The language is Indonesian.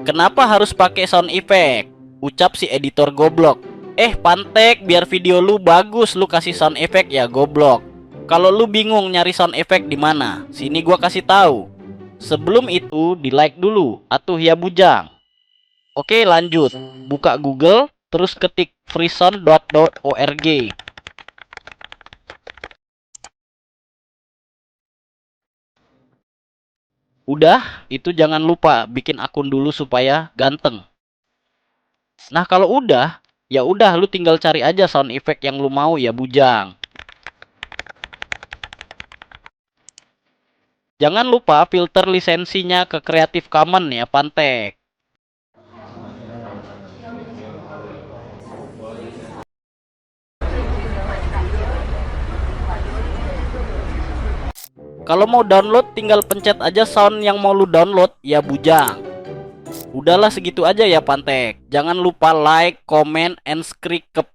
Kenapa harus pakai sound effect? Ucap si editor goblok. Pantek, biar video lu bagus lu kasih sound effect ya goblok. Kalau lu bingung nyari sound effect di mana, sini gua kasih tahu. Sebelum itu di like dulu, atuh ya bujang. Oke lanjut, buka Google, terus ketik freesound.org. Udah, itu jangan lupa bikin akun dulu supaya ganteng. Nah kalau udah, ya udah lu tinggal cari aja sound effect yang lu mau ya bujang. Jangan lupa filter lisensinya ke Creative Commons ya Pantek. Kalau mau download tinggal pencet aja sound yang mau lu download ya bujang. Udahlah segitu aja ya Pantek. Jangan lupa like, comment, and subscribe